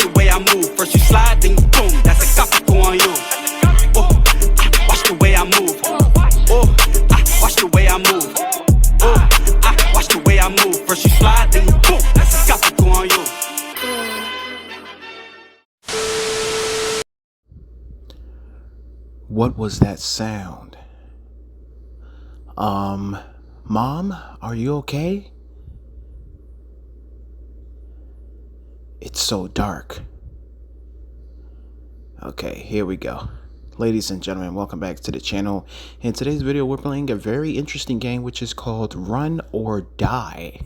the way I move. First you slide, then you boom. That's a capico on you. Oh, watch the way I move. Oh, watch the way I move. Oh, watch the way I move. First you slide, then you boom. That's a capico on you. What was that sound? Mom, are you okay? It's so dark. Okay, here we go. Ladies and gentlemen, welcome back to the channel. In today's video, we're playing a very interesting game, which is called Run or Die.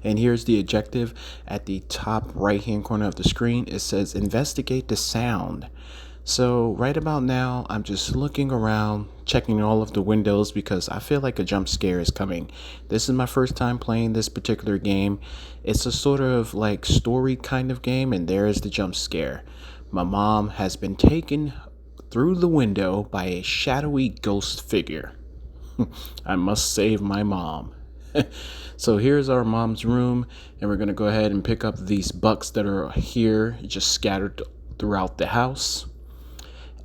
And here's the objective. At the top right hand corner of the screen, it says investigate the sound. So right about now, I'm just looking around, checking all of the windows because I feel like a jump scare is coming. This is my first time playing this particular game. It's a sort of like story kind of game, and there is the jump scare. My mom has been taken through the window by a shadowy ghost figure. I must save my mom. So here's our mom's room, and we're going to go ahead and pick up these bucks that are here just scattered throughout the house.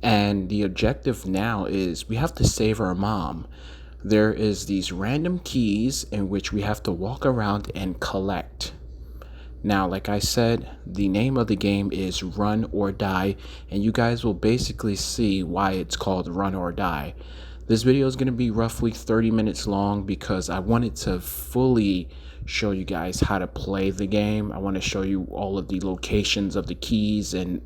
And the objective now is we have to save our mom. There is these random keys in which we have to walk around and collect. Now, like I said, the name of the game is Run or Die, and you guys will basically see why it's called Run or Die. This video is going to be roughly 30 minutes long because I wanted to fully show you guys how to play the game. I want to show you all of the locations of the keys and,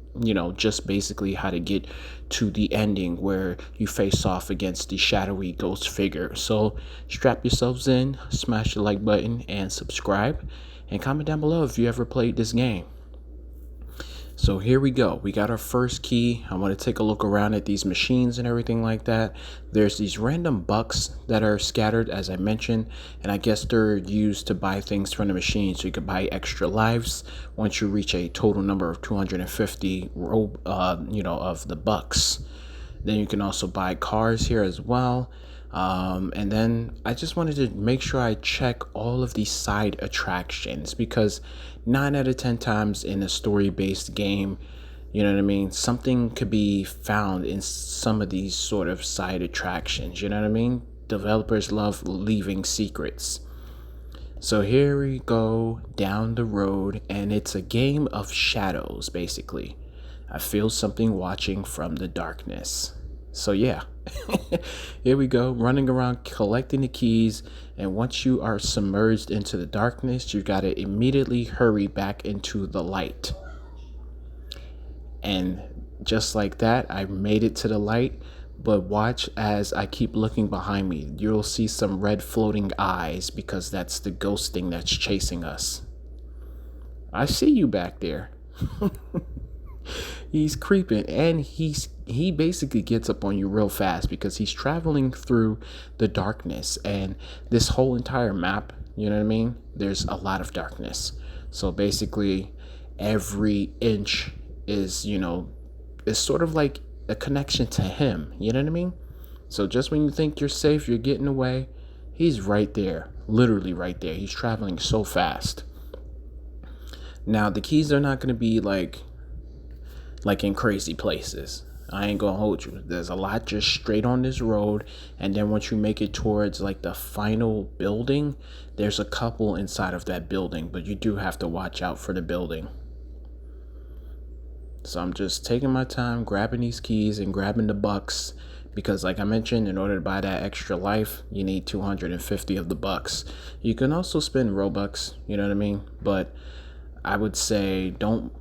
just basically how to get to the ending where you face off against the shadowy ghost figure. So strap yourselves in, smash the like button, and subscribe, and comment down below if you ever played this game. So here we go. We got our first key. I want to take a look around at these machines and everything like that. There's these random bucks that are scattered, as I mentioned, and I guess they're used to buy things from the machine. So you could buy extra lives once you reach a total number of 250 of the bucks. Then you can also buy cars here as well. And then I just wanted to make sure I check all of these side attractions because 9 out of 10 times in a story-based game, something could be found in some of these sort of side attractions. Developers love leaving secrets. So here we go down the road, and it's a game of shadows, basically. I feel something watching from the darkness. So yeah, here we go, running around collecting the keys, and once you are submerged into the darkness, you got to immediately hurry back into the light. And just like that, I made it to the light, but watch as I keep looking behind me. You'll see some red floating eyes because that's the ghost thing that's chasing us. I see you back there. He's creeping, and he basically gets up on you real fast because he's traveling through the darkness, and this whole entire map, there's a lot of darkness. So basically every inch is is sort of like a connection to him. So just when you think you're safe, you're getting away, he's right there, literally right there. He's traveling so fast. Now the keys are not going to be like in crazy places. I ain't gonna hold you. There's a lot just straight on this road, and then once you make it towards like the final building, there's a couple inside of that building, but you do have to watch out for the building. So I'm just taking my time grabbing these keys and grabbing the bucks because, like I mentioned, in order to buy that extra life, you need 250 of the bucks. You can also spend Robux, but I would say don't,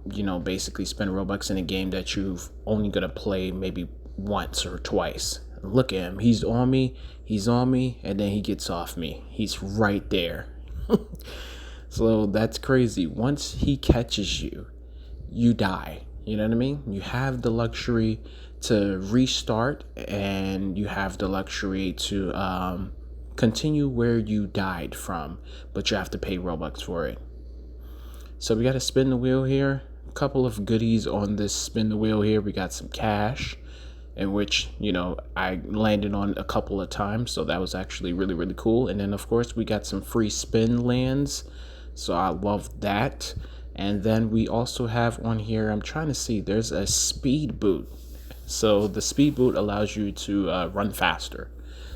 basically spend Robux in a game that you've only gonna play maybe once or twice. Look at him. He's on me, and then he gets off me. He's right there. So that's crazy. Once he catches you, you die. You have the luxury to restart, and you have the luxury to continue where you died from, but you have to pay Robux for it. So we got to spin the wheel here. A couple of goodies on this spin the wheel here. We got some cash, in which, I landed on a couple of times. So that was actually really, really cool. And then, of course, we got some free spin lands. So I love that. And then we also have on here, I'm trying to see, there's a speed boot. So the speed boot allows you to run faster.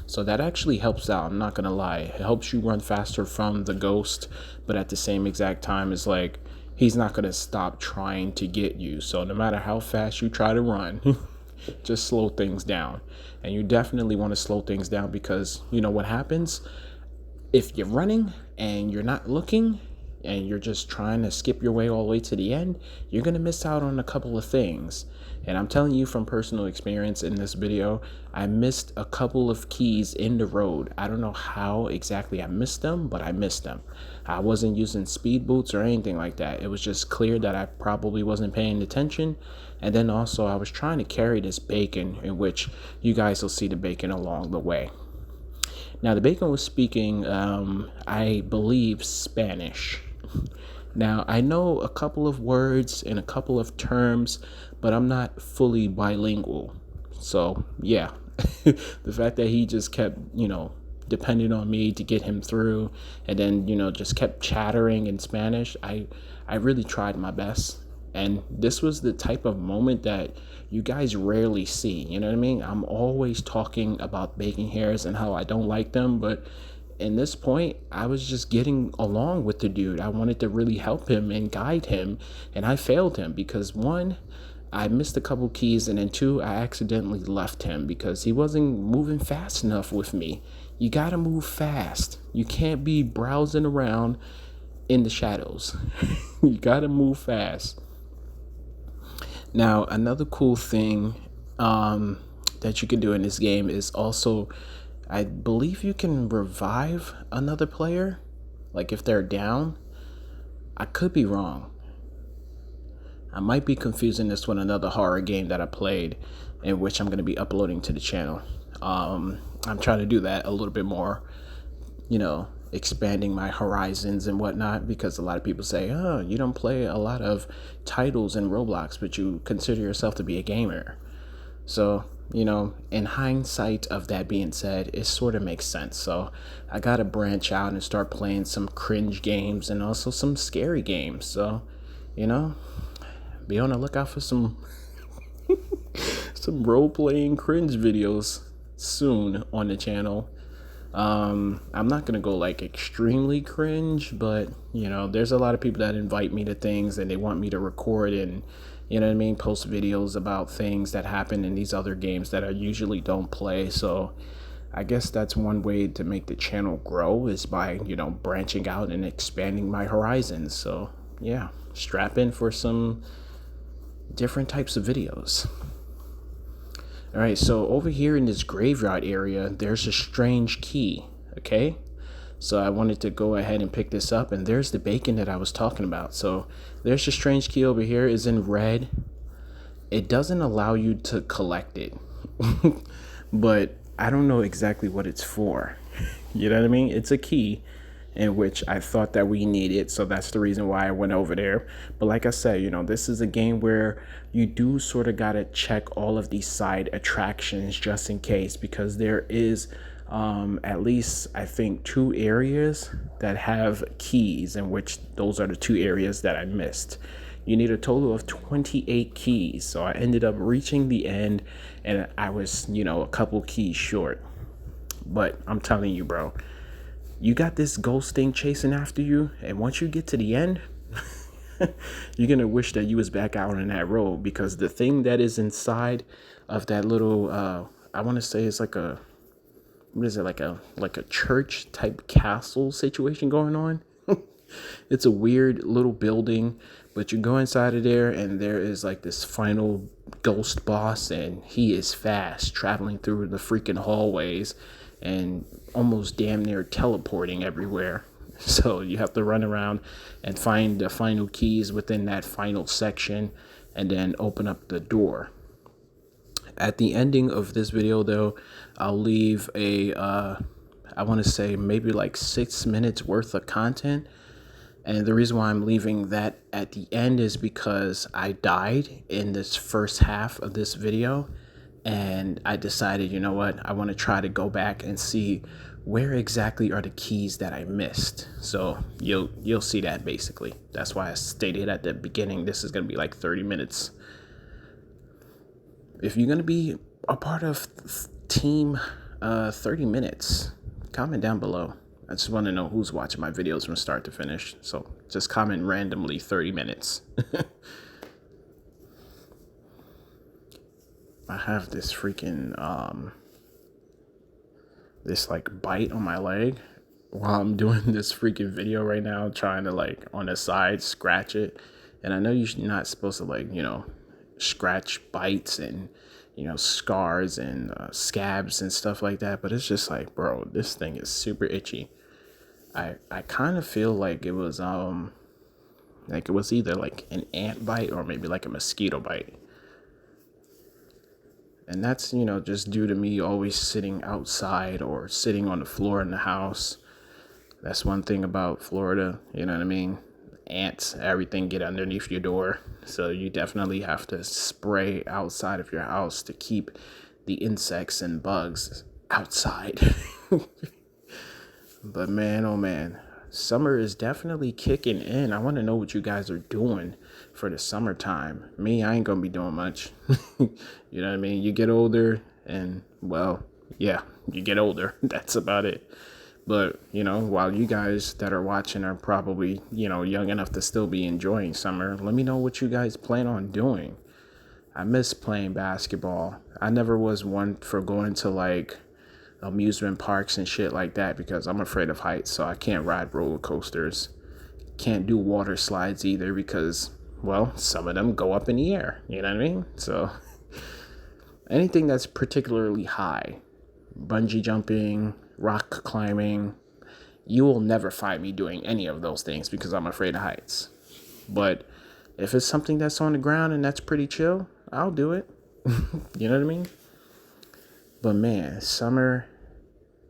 So that actually helps out. I'm not going to lie. It helps you run faster from the ghost, but at the same exact time, it's like he's not going to stop trying to get you. So no matter how fast you try to run, just slow things down. And you definitely want to slow things down because you know what happens? If you're running and you're not looking and you're just trying to skip your way all the way to the end, you're going to miss out on a couple of things. And I'm telling you from personal experience in this video, I missed a couple of keys in the road. I don't know how exactly I missed them, but I missed them. I wasn't using speed boots or anything like that. It was just clear that I probably wasn't paying attention. And then also I was trying to carry this bacon, in which you guys will see the bacon along the way. Now, the bacon was speaking, I believe, Spanish. Now, I know a couple of words and a couple of terms, but I'm not fully bilingual. So, yeah, the fact that he just kept, depending on me to get him through and then, just kept chattering in Spanish, I really tried my best. And this was the type of moment that you guys rarely see. You know what I mean? I'm always talking about bacon hairs and how I don't like them. But in this point, I was just getting along with the dude. I wanted to really help him and guide him. And I failed him because one, I missed a couple keys. And then two, I accidentally left him because he wasn't moving fast enough with me. You got to move fast. You can't be browsing around in the shadows. You got to move fast. Now, another cool thing that you can do in this game is also, I believe you can revive another player, like if they're down. I could be wrong. I might be confusing this with another horror game that I played, in which I'm going to be uploading to the channel. I'm trying to do that a little bit more, expanding my horizons and whatnot, because a lot of people say, oh, you don't play a lot of titles in Roblox, but you consider yourself to be a gamer. So, in hindsight of that being said, it sort of makes sense. So I got to branch out and start playing some cringe games and also some scary games. So, be on the lookout for some some role-playing cringe videos soon on the channel. I'm not gonna go like extremely cringe, but there's a lot of people that invite me to things and they want me to record and post videos about things that happen in these other games that I usually don't play. So I guess that's one way to make the channel grow, is by branching out and expanding my horizons. So yeah, strap in for some different types of videos. All right, so over here in this graveyard area, there's a strange key, okay? So I wanted to go ahead and pick this up, and there's the bacon that I was talking about. So there's a strange key over here, is in red. It doesn't allow you to collect it, but I don't know exactly what it's for. You know what I mean? It's a key in which I thought that we needed, so that's the reason why I went over there. But like I said, this is a game where you do sort of gotta check all of these side attractions just in case, because there is at least I think 2 areas that have keys, in which those are the 2 areas that I missed. You need a total of 28 keys, so I ended up reaching the end and I was a couple keys short. But I'm telling you, bro, you got this ghost thing chasing after you, and once you get to the end, you're gonna wish that you was back out on that road, because the thing that is inside of that little I want to say it's like a, what is it, like a church type castle situation going on. It's a weird little building, but you go inside of there and there is like this final ghost boss, and he is fast traveling through the freaking hallways and almost damn near teleporting everywhere. So you have to run around and find the final keys within that final section and then open up the door. At the ending of this video though, I'll leave a I want to say maybe like 6 minutes worth of content. And the reason why I'm leaving that at the end is because I died in this first half of this video, and I decided, you know what, I want to try to go back and see where exactly are the keys that I missed. So you'll see that basically. That's why I stated at the beginning this is gonna be like 30 minutes. If you're gonna be a part of team 30 minutes, comment down below. I just want to know who's watching my videos from start to finish. So just comment randomly 30 minutes. I have this freaking this like bite on my leg while I'm doing this freaking video right now, trying to like on the side scratch it. And I know you're not supposed to like, scratch bites and scars and scabs and stuff like that, but it's just like, bro, this thing is super itchy. I kind of feel like it was either like an ant bite or maybe like a mosquito bite. And that's, just due to me always sitting outside or sitting on the floor in the house. That's one thing about Florida, you know what I mean? Ants, everything get underneath your door. So you definitely have to spray outside of your house to keep the insects and bugs outside. But man, oh man, summer is definitely kicking in. I want to know what you guys are doing for the summertime. Me, I ain't gonna be doing much. You know what I mean? You get older and, well, yeah, you get older. That's about it. But, while you guys that are watching are probably, young enough to still be enjoying summer, let me know what you guys plan on doing. I miss playing basketball. I never was one for going to like amusement parks and shit like that because I'm afraid of heights, so I can't ride roller coasters. Can't do water slides either because, well, some of them go up in the air, you know what I mean? So anything that's particularly high, bungee jumping, rock climbing, you will never find me doing any of those things because I'm afraid of heights. But if it's something that's on the ground and that's pretty chill, I'll do it. You know what I mean? But man, summer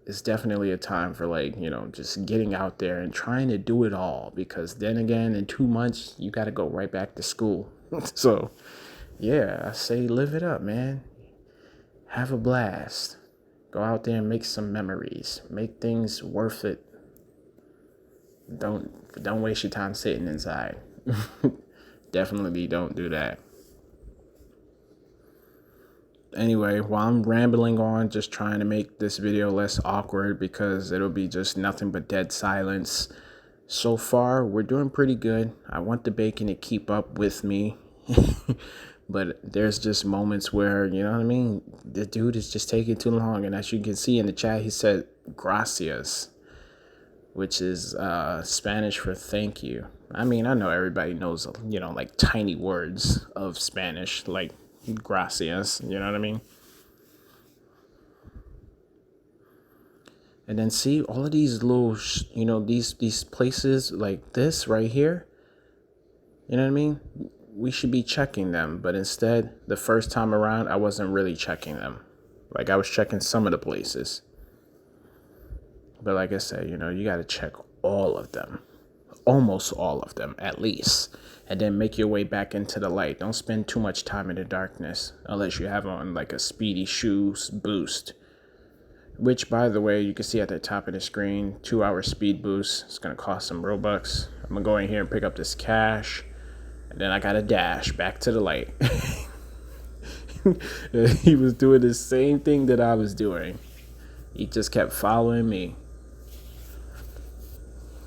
is definitely a time for like, just getting out there and trying to do it all, because then again, in 2 months, you got to go right back to school. So yeah, I say live it up, man. Have a blast. Go out there and make some memories. Make things worth it. Don't waste your time sitting inside. Definitely don't do that. Anyway, while I'm rambling on, just trying to make this video less awkward because it'll be just nothing but dead silence. So far, we're doing pretty good. I want the bacon to keep up with me. But there's just moments where, you know what I mean? The dude is just taking too long. And as you can see in the chat, he said gracias, which is Spanish for thank you. I mean, I know everybody knows, like tiny words of Spanish, like gracias, you know what I mean? And then see all of these little, these places like this right here, you know what I mean? We should be checking them, but instead, the first time around, I wasn't really checking them. Like, I was checking some of the places. But like I said, you got to check all of them. Almost all of them, at least. And then make your way back into the light. Don't spend too much time in the darkness, unless you have on, like, a speedy shoes boost. Which, by the way, you can see at the top of the screen, 2-hour speed boost. It's going to cost some Robux. I'm going to go in here and pick up this cash. And then I got to dash back to the light. He was doing the same thing that I was doing. He just kept following me.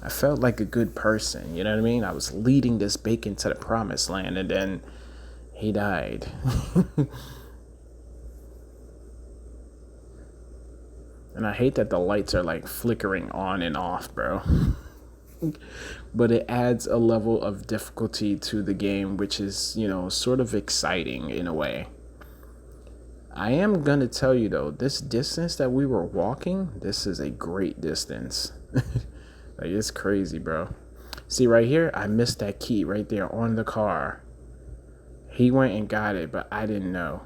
I felt like a good person, you know what I mean? I was leading this bacon to the promised land, and then he died. And I hate that the lights are like flickering on and off, bro. But it adds a level of difficulty to the game, which is, sort of exciting in a way. I am gonna tell you though, this distance that we were walking, this is a great distance. Like, it's crazy, bro. See right here, I missed that key right there on the car. He went and got it, but I didn't know.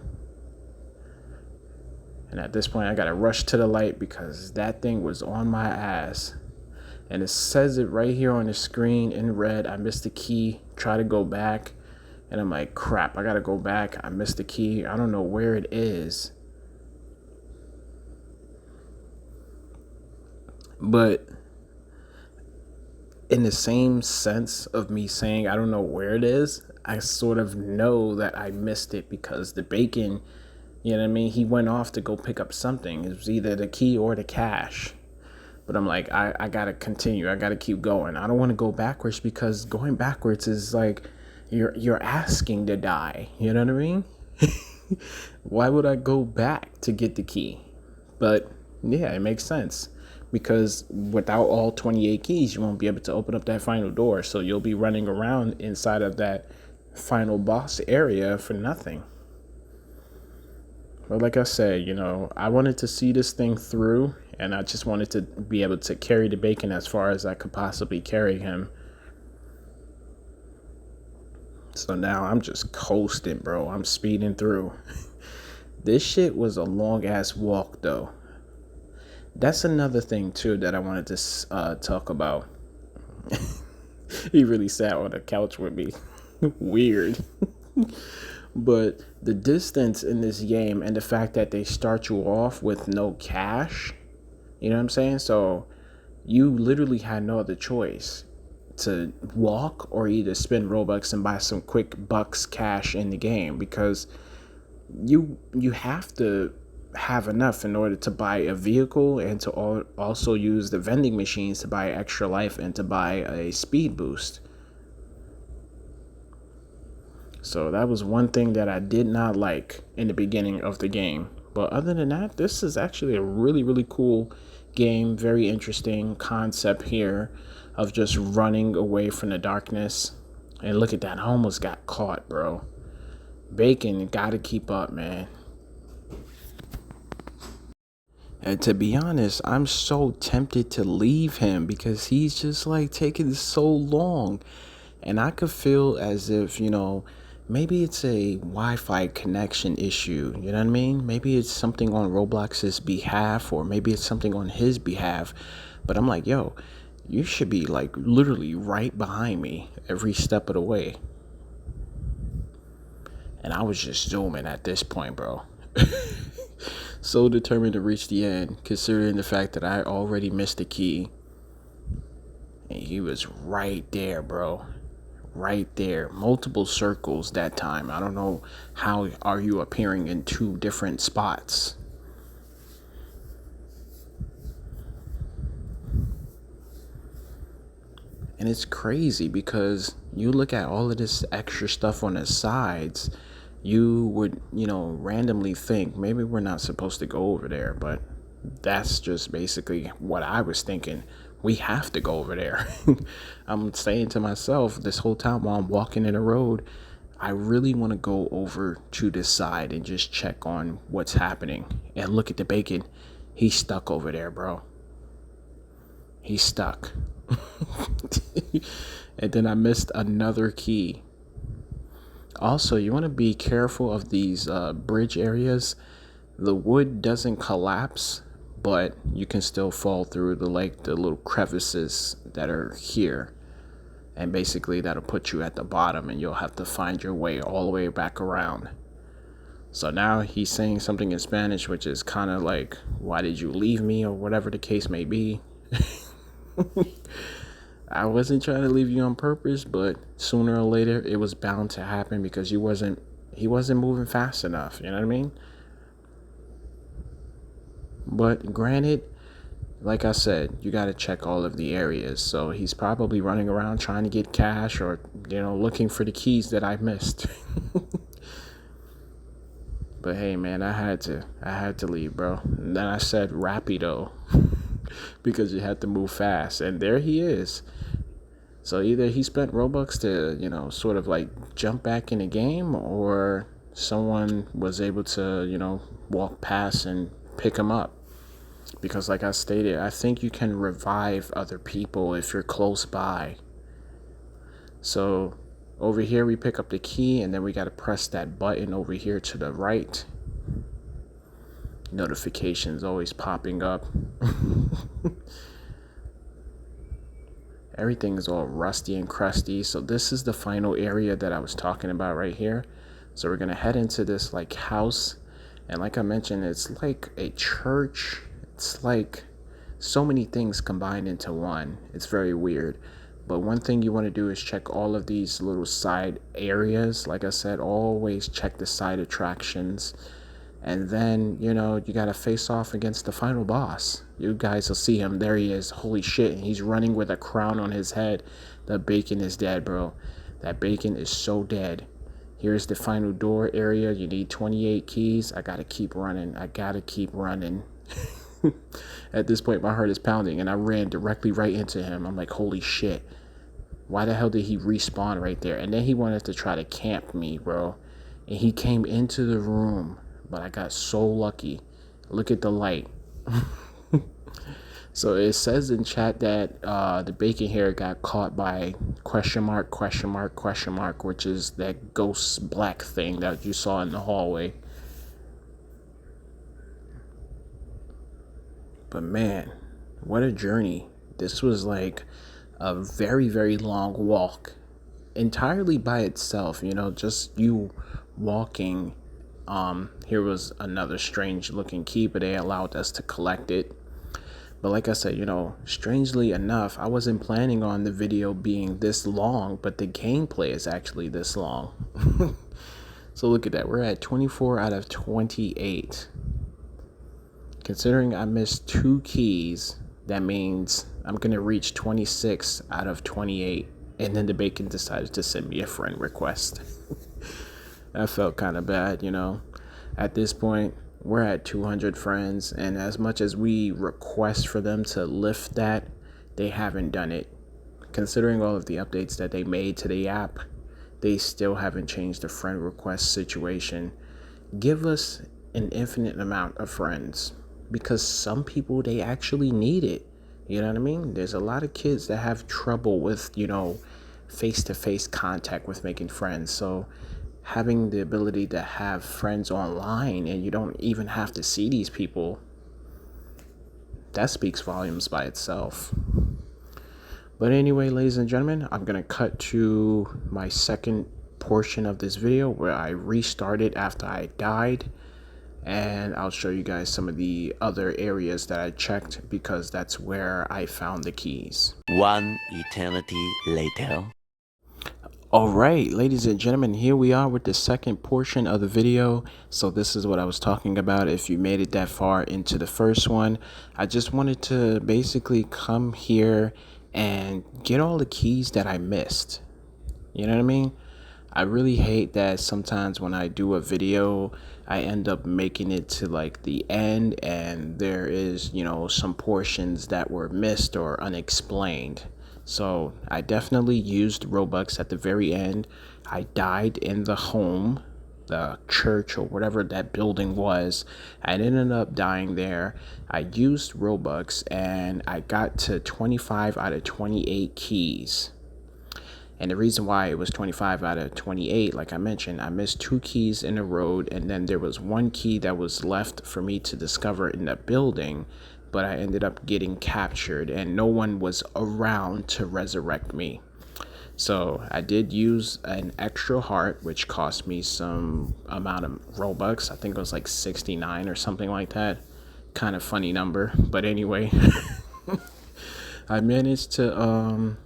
And at this point, I gotta rush to the light because that thing was on my ass. And it says it right here on the screen in red. I missed the key. Try to go back. And I'm like, crap, I gotta go back. I missed the key. I don't know where it is. But in the same sense of me saying I don't know where it is, I sort of know that I missed it because the bacon, you know what I mean? He went off to go pick up something. It was either the key or the cash. But I'm like, I gotta continue. I gotta keep going. I don't want to go backwards because going backwards is like you're asking to die. You know what I mean? Why would I go back to get the key? But yeah, it makes sense because without all 28 keys, you won't be able to open up that final door. So you'll be running around inside of that final boss area for nothing. But like I said, I wanted to see this thing through, and I just wanted to be able to carry the bacon as far as I could possibly carry him. So now I'm just coasting, bro. I'm speeding through. This shit was a long ass walk, though. That's another thing, too, that I wanted to talk about. He really sat on the couch with me. Weird. But the distance in this game and the fact that they start you off with no cash, you know what I'm saying? So you literally had no other choice to walk or either spend Robux and buy some quick bucks cash in the game, because you have to have enough in order to buy a vehicle and to also use the vending machines to buy extra life and to buy a speed boost. So that was one thing that I did not like in the beginning of the game. But other than that, this is actually a really, really cool game. Very interesting concept here of just running away from the darkness. And look at that. I almost got caught, bro. Bacon, gotta keep up, man. And to be honest, I'm so tempted to leave him because he's just like taking so long. And I could feel as if, maybe it's a Wi-Fi connection issue. You know what I mean? Maybe it's something on Roblox's behalf, or maybe it's something on his behalf. But I'm like, yo, you should be like literally right behind me every step of the way. And I was just zooming at this point, bro. So determined to reach the end, considering the fact that I already missed the key. And he was right there, bro. Right there. Multiple circles that time. I don't know how are you appearing in two different spots. And it's crazy because you look at all of this extra stuff on the sides, you would, randomly think maybe we're not supposed to go over there. But that's just basically what I was thinking. We have to go over there. I'm saying to myself this whole time while I'm walking in the road, I really want to go over to this side and just check on what's happening. And look at the bacon. He's stuck over there, bro. He's stuck. And then I missed another key. Also, you want to be careful of these bridge areas. The wood doesn't collapse, but you can still fall through the little crevices that are here. And basically that'll put you at the bottom and you'll have to find your way all the way back around. So now he's saying something in Spanish, which is kind of like, why did you leave me, or whatever the case may be. I wasn't trying to leave you on purpose, but sooner or later it was bound to happen because he wasn't moving fast enough. You know what I mean? But granted, like I said, you got to check all of the areas. So he's probably running around trying to get cash, or, looking for the keys that I missed. But hey, man, I had to leave, bro. And then I said rapido because you had to move fast. And there he is. So either he spent Robux to, sort of like jump back in the game, or someone was able to, walk past and pick him up. Because like I stated, I think you can revive other people if you're close by. So over here we pick up the key, and then we got to press that button over here to the right. Notifications always popping up. Everything is all rusty and crusty. So this is the final area that I was talking about right here. So we're going to head into this house. And like I mentioned, it's like a church. It's like so many things combined into one. It's very weird. But one thing you want to do is check all of these little side areas. Like I said, always check the side attractions. And then, you got to face off against the final boss. You guys will see him. There he is. Holy shit. He's running with a crown on his head. The bacon is dead, bro. That bacon is so dead. Here's the final door area. You need 28 keys. I got to keep running. At this point, my heart is pounding, and I ran directly right into him. I'm like, holy shit. Why the hell did he respawn right there? And then he wanted to try to camp me, bro. And he came into the room, but I got so lucky. Look at the light. So it says in chat that the bacon hair got caught by question mark, which is that ghost black thing that you saw in the hallway. But man, what a journey. This was like a very, very long walk entirely by itself, just you walking. Here was another strange looking key, but they allowed us to collect it. But like I said, strangely enough, I wasn't planning on the video being this long, but the gameplay is actually this long. So look at that. We're at 24 out of 28. Considering I missed 2 keys, that means I'm going to reach 26 out of 28. And then the bacon decided to send me a friend request. That felt kind of bad, At this point, we're at 200 friends, and as much as we request for them to lift that, they haven't done it. Considering all of the updates that they made to the app, they still haven't changed the friend request situation. Give us an infinite amount of friends, because some people, they actually need it. You know what I mean? There's a lot of kids that have trouble with, face-to-face contact with making friends. So having the ability to have friends online and you don't even have to see these people, that speaks volumes by itself. But anyway, ladies and gentlemen, I'm going to cut to my second portion of this video where I restarted after I died. And I'll show you guys some of the other areas that I checked, because that's where I found the keys. One eternity later. All right, ladies and gentlemen, here we are with the second portion of the video. So this is what I was talking about. If you made it that far into the first one, I just wanted to basically come here and get all the keys that I missed. You know what I mean? I really hate that sometimes when I do a video, I end up making it to like the end and there is, some portions that were missed or unexplained. So I definitely used Robux at the very end. I died in the home, the church or whatever that building was. I ended up dying there. I used Robux and I got to 25 out of 28 keys. And the reason why it was 25 out of 28, like I mentioned, I missed 2 keys in a row, and then there was 1 key that was left for me to discover in the building, but I ended up getting captured and no one was around to resurrect me. So I did use an extra heart, which cost me some amount of Robux. I think it was like 69 or something like that. Kind of funny number, but anyway. I managed to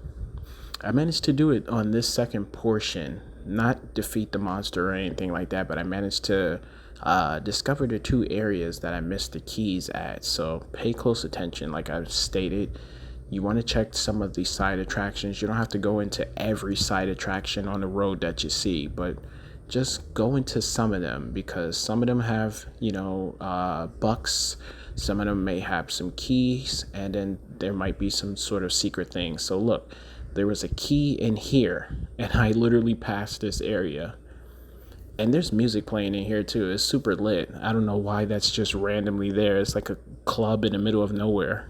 do it on this second portion, not defeat the monster or anything like that, but I managed to discover the 2 areas that I missed the keys at. So pay close attention. Like I've stated, you want to check some of the side attractions. You don't have to go into every side attraction on the road that you see, but just go into some of them, because some of them have, bucks. Some of them may have some keys, and then there might be some sort of secret thing. So look, there was a key in here, and I literally passed this area. And there's music playing in here too. It's super lit. I don't know why that's just randomly there. It's like a club in the middle of nowhere.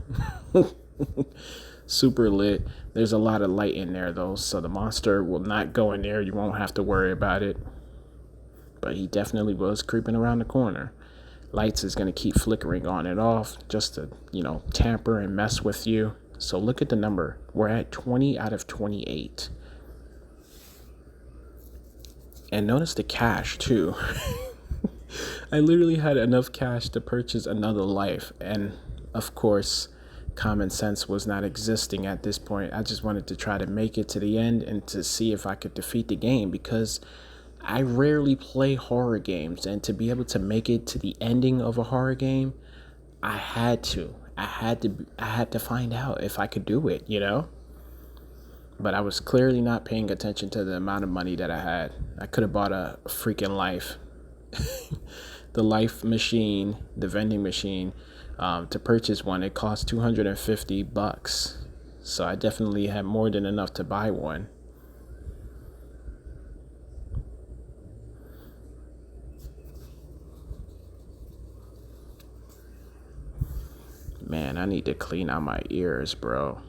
Super lit. There's a lot of light in there though, so the monster will not go in there. You won't have to worry about it. But he definitely was creeping around the corner. Lights is going to keep flickering on and off just to, tamper and mess with you. So look at the number. We're at 20 out of 28. And notice the cash too. I literally had enough cash to purchase another life. And of course, common sense was not existing at this point. I just wanted to try to make it to the end and to see if I could defeat the game, because I rarely play horror games, and to be able to make it to the ending of a horror game, I had to find out if I could do it, you know? But I was clearly not paying attention to the amount of money that I had. I could have bought a freaking life. The life machine, the vending machine, to purchase one, it cost $250. So I definitely had more than enough to buy one. Man, I need to clean out my ears, bro.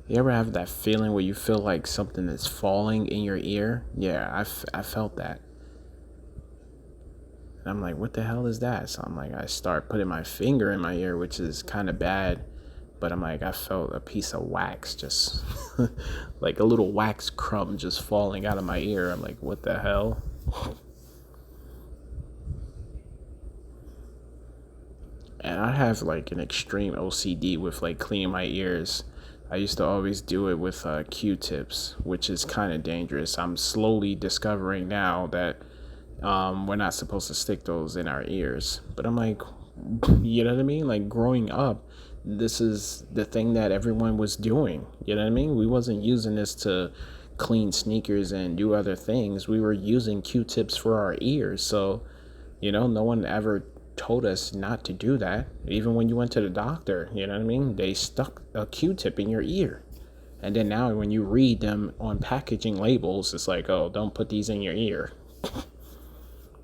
You ever have that feeling where you feel like something is falling in your ear? Yeah, I felt that. And I'm like, what the hell is that? So I'm like, I start putting my finger in my ear, which is kind of bad. But I'm like, I felt a piece of wax just like a little wax crumb just falling out of my ear. I'm like, what the hell? And I have like an extreme OCD with like cleaning my ears. I used to always do it with Q-tips, which is kind of dangerous. I'm slowly discovering now that we're not supposed to stick those in our ears. But I'm like, you know what I mean? Like growing up, this is the thing that everyone was doing. You know what I mean? We wasn't using this to clean sneakers and do other things. We were using Q-tips for our ears. So, you know, no one ever told us not to do that. Even when you went to the doctor, you know what I mean, they stuck a Q-tip in your ear. And then now when you read them on packaging labels, it's like, oh, don't put these in your ear.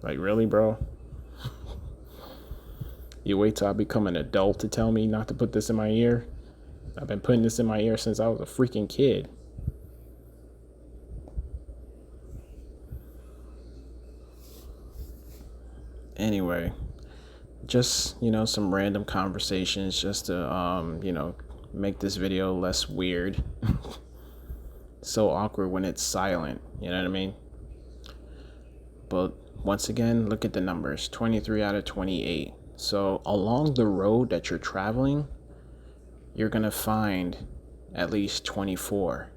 Like, really, bro? You wait till I become an adult to tell me not to put this in my ear? I've been putting this in my ear since I was a freaking kid. Anyway, just, you know, some random conversations just to, you know, make this video less weird. So awkward when it's silent, you know what I mean? But once again, look at the numbers, 23 out of 28. So along the road that you're traveling, you're going to find at least 24.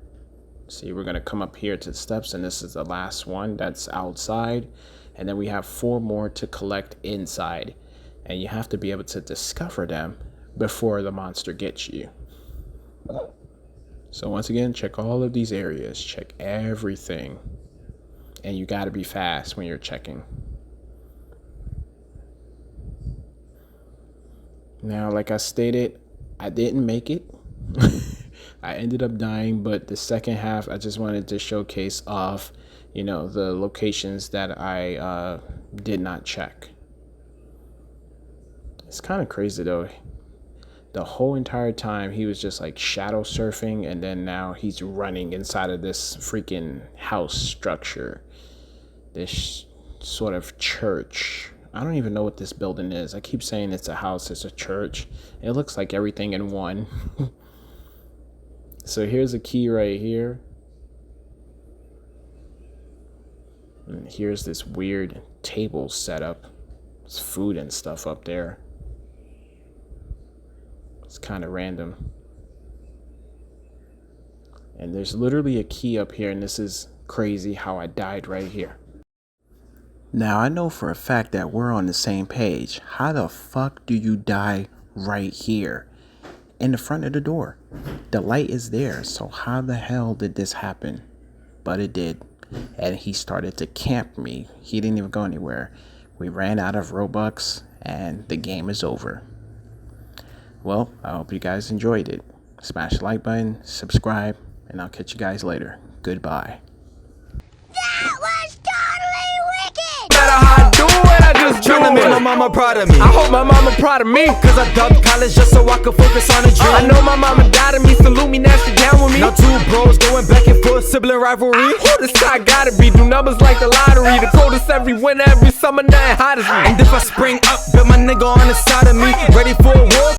See, we're going to come up here to the steps, and this is the last one that's outside. And then we have 4 more to collect inside. And you have to be able to discover them before the monster gets you. So once again, check all of these areas. Check everything. And you got to be fast when you're checking. Now, like I stated, I didn't make it. I ended up dying, but the second half, I just wanted to showcase off, you know, the locations that I did not check. It's kind of crazy though. The whole entire time he was just like shadow surfing, and then now he's running inside of this freaking house structure. This sort of church. I don't even know what this building is. I keep saying it's a house, it's a church. It looks like everything in one. So here's a key right here. And here's this weird table setup. There's food and stuff up there. It's kind of random. And there's literally a key up here, and this is crazy how I died right here. Now, I know for a fact that we're on the same page. How the fuck do you die right here in the front of the door? The light is there, so how the hell did this happen? But it did. And he started to camp me. He didn't even go anywhere. We ran out of Robux, and the game is over. Well, I hope you guys enjoyed it. Smash the like button, subscribe, and I'll catch you guys later. Goodbye. That was totally wicked! Matter how I do it, I just tryna make my mama proud of me. I hope my mama proud of me, cause I dubbed college just so I could focus on a dream. I know my mama died of me, salute me, nasty down with me. Now 2 bros going back and forth, sibling rivalry. Who this guy gotta be, do numbers like the lottery. The coldest every winter, every summer, nothing hot as me. And if I spring up, bet my nigga on the side of me, ready for a war.